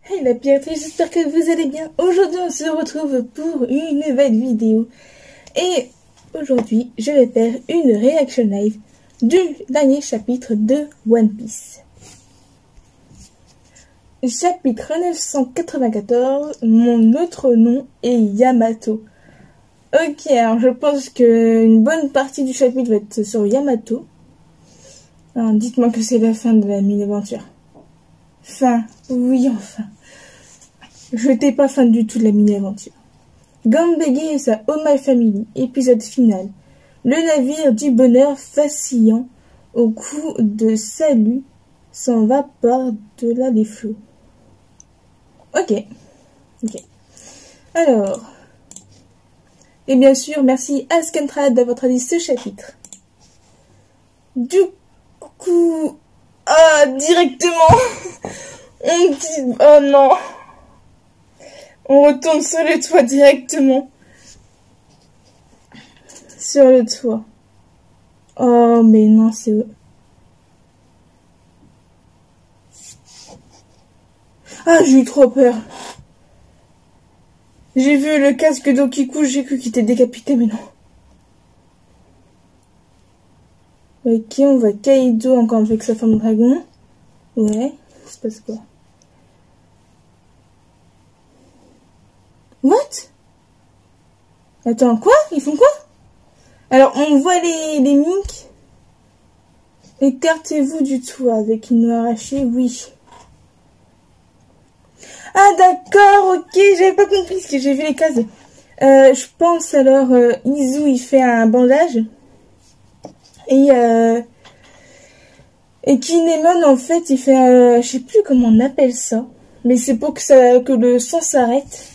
Hey la piraterie, j'espère que vous allez bien. Aujourd'hui on se retrouve pour une nouvelle vidéo. Et aujourd'hui je vais faire une réaction live du dernier chapitre de One Piece. Chapitre 994, mon autre nom est Yamato. Ok, alors je pense qu'une bonne partie du chapitre va être sur Yamato. Alors dites-moi que c'est la fin de la mini-aventure. Fin, oui enfin. Je n'étais pas fan du tout de la mini-aventure. Gambege et sa All Family, épisode final. Le navire du bonheur vacillant au coup de salut s'en va par-delà les flots. Ok. Alors. Et bien sûr, merci à Scantrad d'avoir traduit ce chapitre. Du coup... Ah, directement. On dit... Oh non. On retourne sur le toit directement. Sur le toit. Oh, mais non, c'est... Ah, j'ai eu trop peur. J'ai vu le casque d'Okiku, j'ai cru qu'il était décapité, mais non. Ok, on voit Kaido encore avec sa femme dragon. Ouais, il se passe quoi? What? Attends, quoi? Ils font quoi? Alors, on voit les minks. Écartez-vous du toit avec une noix arrachée, oui. Ah, d'accord, ok, j'avais pas compris ce que j'ai vu les cases. Je pense alors, Izu, il fait un bandage. Et Kinemon, en fait, il fait, je sais plus comment on appelle ça. Mais c'est pour que le sang s'arrête.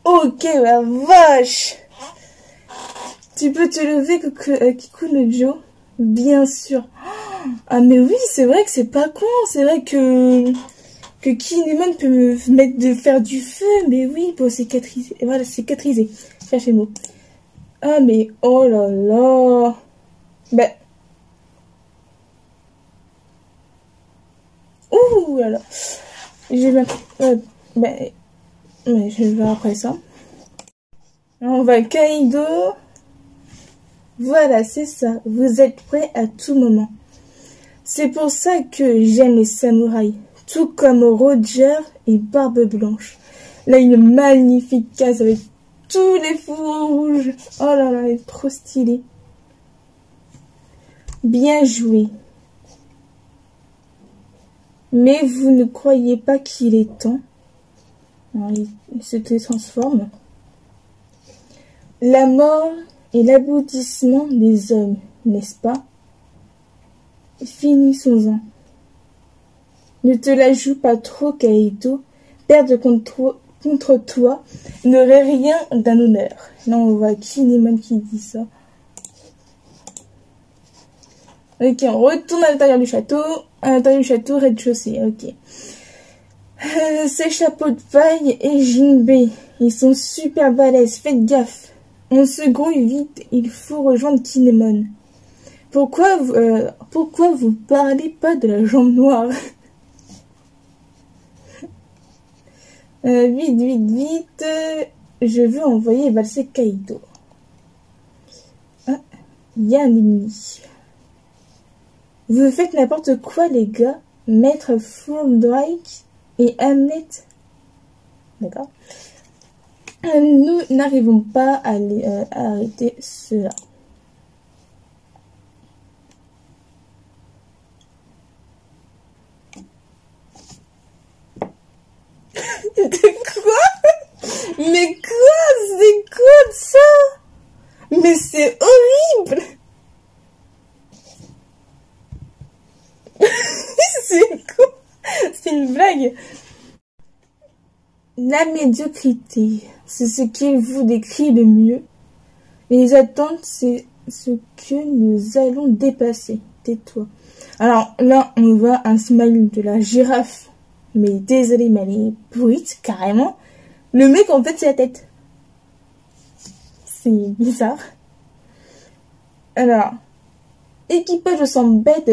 Ok, la vache! Tu peux te lever, Kikunojo? Bien sûr. Ah, mais oui, c'est vrai que c'est pas con. C'est vrai que Kinemon peut me mettre de faire du feu. Mais oui, pour cicatriser. Et voilà, cicatriser. Cherchez le mot. Ah, mais oh là là. Ben. Ouh là là. J'ai bien. Ben. Mais je vais voir après ça. On va Kaido. Voilà, c'est ça. Vous êtes prêts à tout moment. C'est pour ça que j'aime les samouraïs. Tout comme Roger et Barbe Blanche. Là, une magnifique case avec tous les fourreaux rouges. Oh là là, elle est trop stylée. Bien joué. Mais vous ne croyez pas qu'il est temps? Alors, il se transforme. La mort est l'aboutissement des hommes, n'est-ce pas? Finissons-en. Ne te la joue pas trop, Kaido. Perdre contre toi n'aurait rien d'un honneur. Là, on voit Kinemon qui dit ça. Ok, on retourne à l'intérieur du château. À l'intérieur du château, rez-de-chaussée. Ok. Ces chapeaux de paille et Jinbei, ils sont super balèzes, faites gaffe. On se grouille vite, il faut rejoindre Kinemon. Pourquoi vous parlez pas de la jambe noire? Vite, je veux envoyer valser Kaido. Ah, il y a un ennemi. Vous faites n'importe quoi, les gars. Maître Fulldrake et Hamlet. D'accord. Nous n'arrivons pas à arrêter cela. Quoi? Mais quoi? C'est quoi ça? Mais c'est horrible! C'est quoi? C'est une blague. La médiocrité, c'est ce qui vous décrit le mieux. Les attentes, c'est ce que nous allons dépasser. Tais-toi. Alors là, on voit un smile de la girafe. Mais désolé, mais elle est pourrite, carrément. Le mec, en fait, c'est la tête. C'est bizarre. Alors, Équipage sans bête,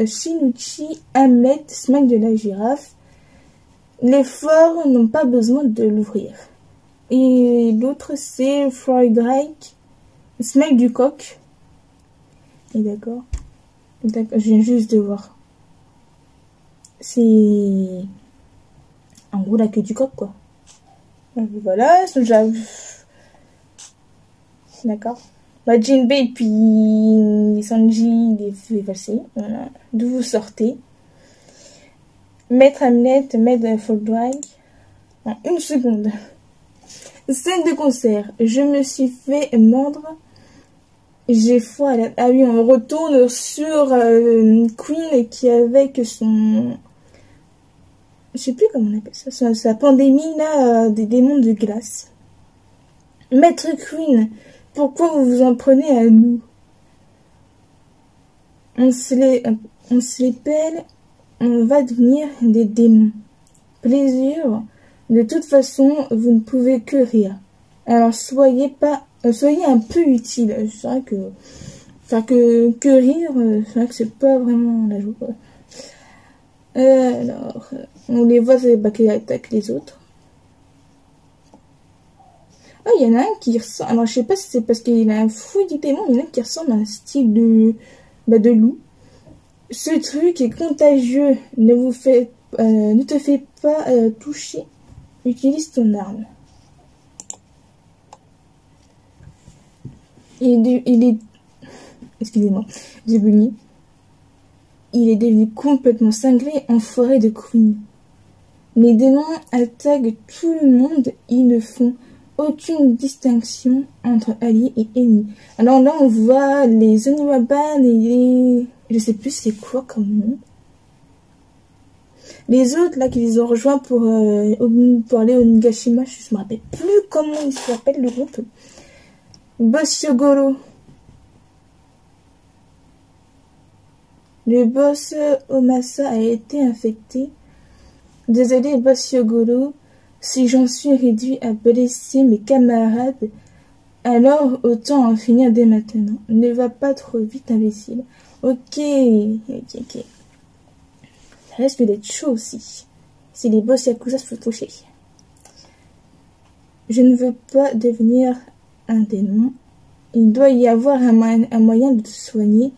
Shinichi, Hamlet, Smack de la girafe. Les forts n'ont pas besoin de l'ouvrir. Et l'autre c'est Freudrake, Smack du coq. Et d'accord. D'accord, je viens juste de voir. C'est en gros la queue du coq quoi. Voilà, d'accord. Bah, Jinbei et puis Sanji les fait passer. Voilà. D'où vous sortez. Maître Hamlet, Maître Freudrake. En une seconde. Scène de concert. Je me suis fait mordre. J'ai foi à la... Ah oui, on retourne sur Queen qui avec son... Je sais plus comment on appelle ça. Sa pandémie là, des démons de glace. Maître Queen, pourquoi vous vous en prenez à nous? On se les pèle, on va devenir des démons. Plaisir. De toute façon, vous ne pouvez que rire. Alors soyez un peu utile. C'est vrai que faire que rire, c'est vrai que c'est pas vraiment la joie. Alors, on les voit qui attaquent les autres. Ah, il y en a un qui ressemble. Alors, je sais pas si c'est parce qu'il a un fouet du démon, il y en a un qui ressemble à un style de loup. Ce truc est contagieux. Ne te fais pas toucher. Utilise ton arme. Excusez-moi, j'ai bugué. Il est devenu complètement cinglé en forêt de Queen. Les démons attaquent tout le monde. Ils ne font aucune distinction entre alliés et ennemis. Alors là, on voit les Onwaban et les... Je sais plus c'est quoi comme nom. Les autres, là, qui les ont rejoints pour aller au Nigashima, je me rappelle plus comment il s'appelle le groupe. Boss Yogoro. Le boss Omasa a été infecté. Désolé, boss Yogoro, si j'en suis réduit à blesser mes camarades, alors autant en finir dès maintenant. Ne va pas trop vite, imbécile. Ok. Ça risque d'être chaud aussi. Si les boss Yakuza se font toucher. Je ne veux pas devenir un démon. Il doit y avoir un moyen de te soigner.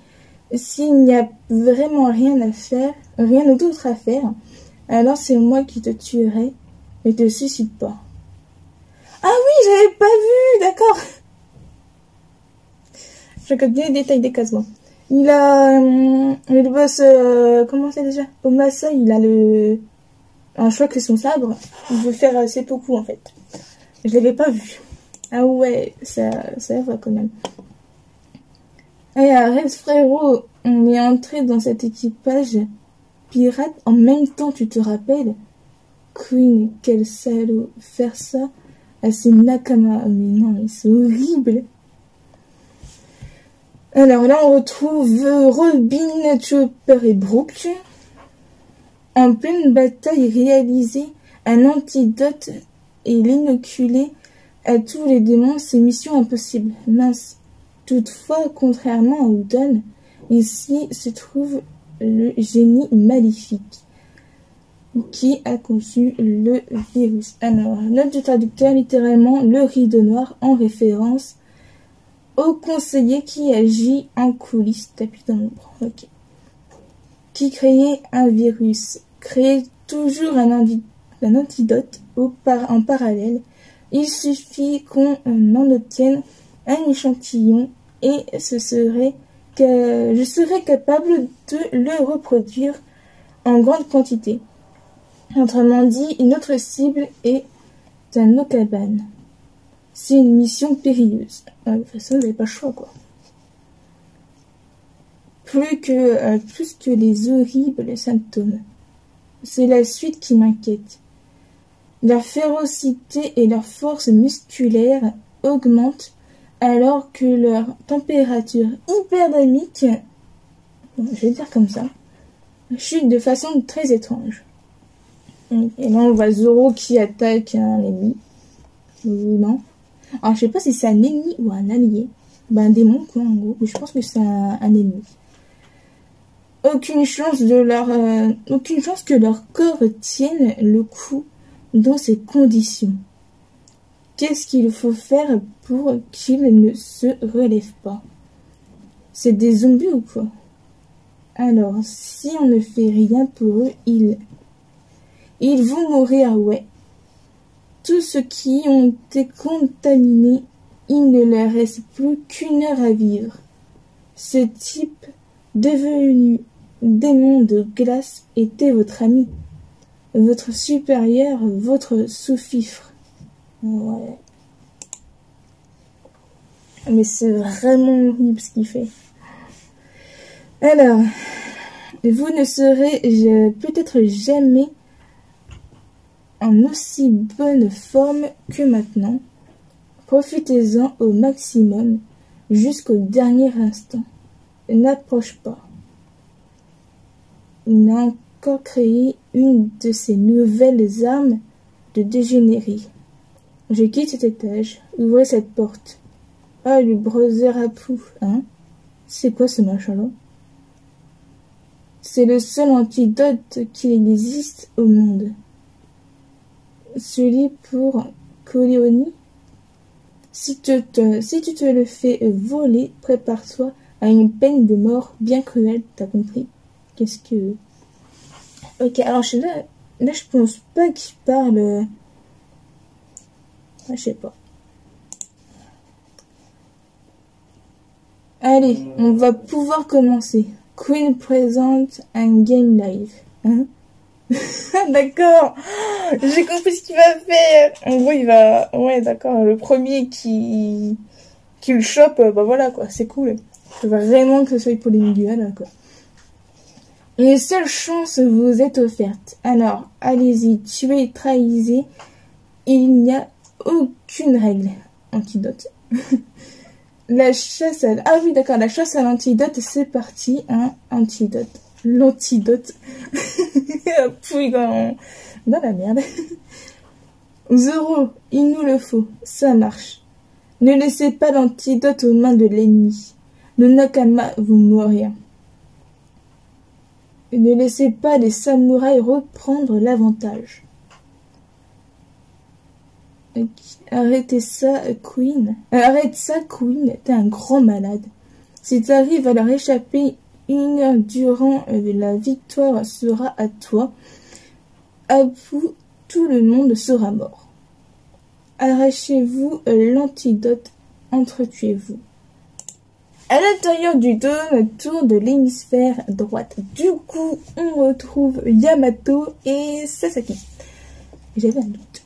S'il n'y a vraiment rien d'autre à faire, alors c'est moi qui te tuerai. Ne te suicide pas. Ah oui, j'avais pas vu, d'accord. Je regarde bien les détails des casements. Il a le boss, comment c'est déjà? Omasa, il a un choix que son sabre. Il veut faire assez beaucoup en fait. Je l'avais pas vu. Ah ouais, ça va quand même. Et arrête frérot, on est entré dans cet équipage pirate en même temps, tu te rappelles? Queen, quel salaud, faire ça à ses nakama. Mais non, mais c'est horrible. Alors là, on retrouve Robin, Chopper et Brooke. En pleine bataille, réaliser un antidote et l'inoculer à tous les démons, c'est mission impossible. Mince. Toutefois, contrairement à Udon, ici se trouve le génie maléfique qui a conçu le virus. Alors, note du traducteur, littéralement, le rideau noir en référence au conseiller qui agit en coulisses, tapis dans l'ombre. Ok. Qui créait un virus, crée toujours un antidote en parallèle. Il suffit qu'on en obtienne un échantillon et je serai capable de le reproduire en grande quantité. Autrement dit, notre cible est un Okaban. C'est une mission périlleuse. De toute façon, vous n'avez pas le choix, quoi. Plus que les horribles symptômes. C'est la suite qui m'inquiète. Leur férocité et leur force musculaire augmentent alors que leur température hyperdynamique, je vais dire comme ça, chute de façon très étrange. Et là, on voit Zoro qui attaque un ennemi. Ou non. Alors, je sais pas si c'est un ennemi ou un allié. Ben, un démon, quoi, en gros. Mais je pense que c'est un ennemi. aucune chance que leur corps tienne le coup dans ces conditions. Qu'est-ce qu'il faut faire pour qu'ils ne se relèvent pas? C'est des zombies ou quoi? Alors, si on ne fait rien pour eux, ils vont mourir, ouais. Tous ceux qui ont été contaminés, il ne leur reste plus qu'une heure à vivre. Ce type, devenu démon de glace, était votre ami, votre supérieur, votre sous-fifre. Ouais. Mais c'est vraiment horrible ce qu'il fait. Alors, vous ne serez peut-être jamais en aussi bonne forme que maintenant. Profitez-en au maximum jusqu'au dernier instant. N'approche pas. Il a encore créé une de ces nouvelles armes de dégénérer. Je quitte cet étage. Ouvrez cette porte. Ah, le browser à pou, hein? C'est quoi ce machin-là? C'est le seul antidote qu'il existe au monde. Celui pour Corleone. Si tu te le fais voler, prépare-toi à une peine de mort bien cruelle, t'as compris? Qu'est-ce que... Ok, alors là je pense pas qu'il parle... Ah, je sais pas. Allez, on va pouvoir commencer. Queen présente un game live. Hein? D'accord. J'ai compris ce qu'il va faire. En gros, il va... Ouais, d'accord. Le premier qui le chope, bah voilà, quoi. C'est cool. Je veux vraiment que ce soit pour les milieux, là, quoi. Une seule chance vous est offerte. Alors, allez-y, tuez, trahissez. Il n'y a aucune règle. Antidote. La chasse à... Ah oui, d'accord, la chasse à l'antidote, c'est parti, hein, antidote. L'antidote. Puis dans la merde. Zoro, il nous le faut, ça marche. Ne laissez pas l'antidote aux mains de l'ennemi. Le Nakama vous mourir. Ne laissez pas les samouraïs reprendre l'avantage. Arrêtez ça, Queen. Arrête ça, Queen. T'es un grand malade. Si t'arrives à leur échapper une heure durant, la victoire sera à toi. À vous, tout le monde sera mort. Arrachez-vous l'antidote. Entretuez-vous. À l'intérieur du dôme, tour de l'hémisphère droite. Du coup, on retrouve Yamato et Sasaki. J'avais un doute.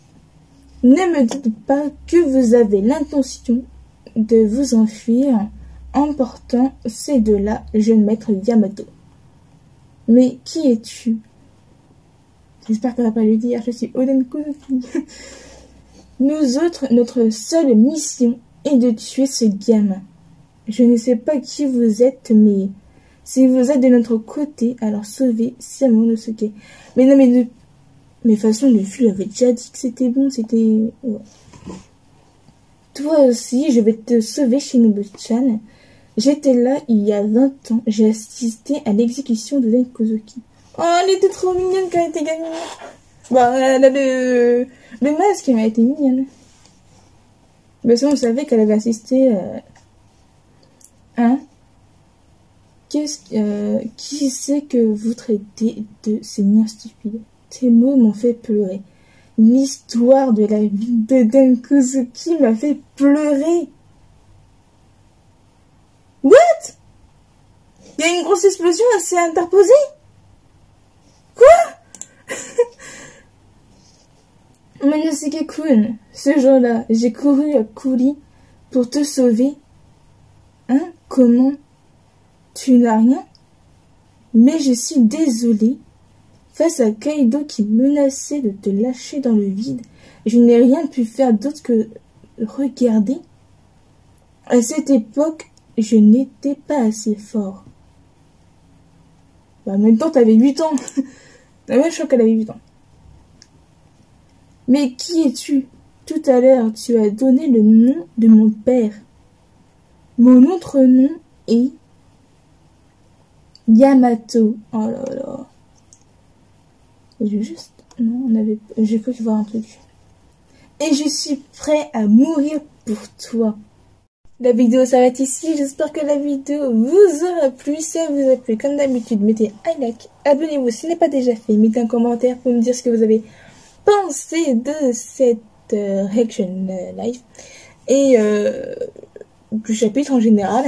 Ne me dites pas que vous avez l'intention de vous enfuir en portant ces deux-là, jeune maître Yamato. Mais qui es-tu? J'espère qu'on va pas lui dire, je suis Oden Konosuke. Nous autres, notre seule mission est de tuer ce gamin. Je ne sais pas qui vous êtes, mais si vous êtes de notre côté, alors sauvez Momonosuke. Mais non, mais de toute façon, le fil avait déjà dit que c'était bon, c'était... Ouais. Toi aussi, je vais te sauver, Shinobu-chan. J'étais là il y a 20 ans, j'ai assisté à l'exécution de Zen Kozuki. Oh, elle était trop mignonne quand elle était gamine. Bah, elle a le masque, elle a été mignonne. Mais ça, on savait qu'elle avait assisté... Hein? Qui c'est que vous traitez de seigneur stupide? Tes mots m'ont fait pleurer. L'histoire de la vie de Zen Kozuki m'a fait pleurer. What? Il y a une grosse explosion, elle s'est interposée? Quoi? Momonosuke-kun, ce jour-là, j'ai couru à Kuri pour te sauver. Hein? Comment? Tu n'as rien? Mais je suis désolée. Face à Kaido qui menaçait de te lâcher dans le vide, je n'ai rien pu faire d'autre que regarder. À cette époque, je n'étais pas assez fort. Bah, en même temps, t'avais 8 ans. Ouais, je crois qu'elle avait 8 ans. Mais qui es-tu? Tout à l'heure, tu as donné le nom de mon père. Mon autre nom est Yamato. Oh là là. J'ai juste... Non, j'ai cru voir un truc. Et je suis prêt à mourir pour toi. La vidéo s'arrête ici. J'espère que la vidéo vous aura plu. Si elle vous a plu, comme d'habitude, mettez un like. Abonnez-vous si ce n'est pas déjà fait. Mettez un commentaire pour me dire ce que vous avez pensé de cette reaction live. Et du chapitre en général.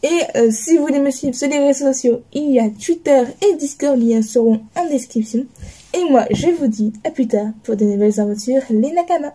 Et si vous voulez me suivre sur les réseaux sociaux, il y a Twitter et Discord, les liens seront en description. Et moi, je vous dis à plus tard pour de nouvelles aventures, les Nakama.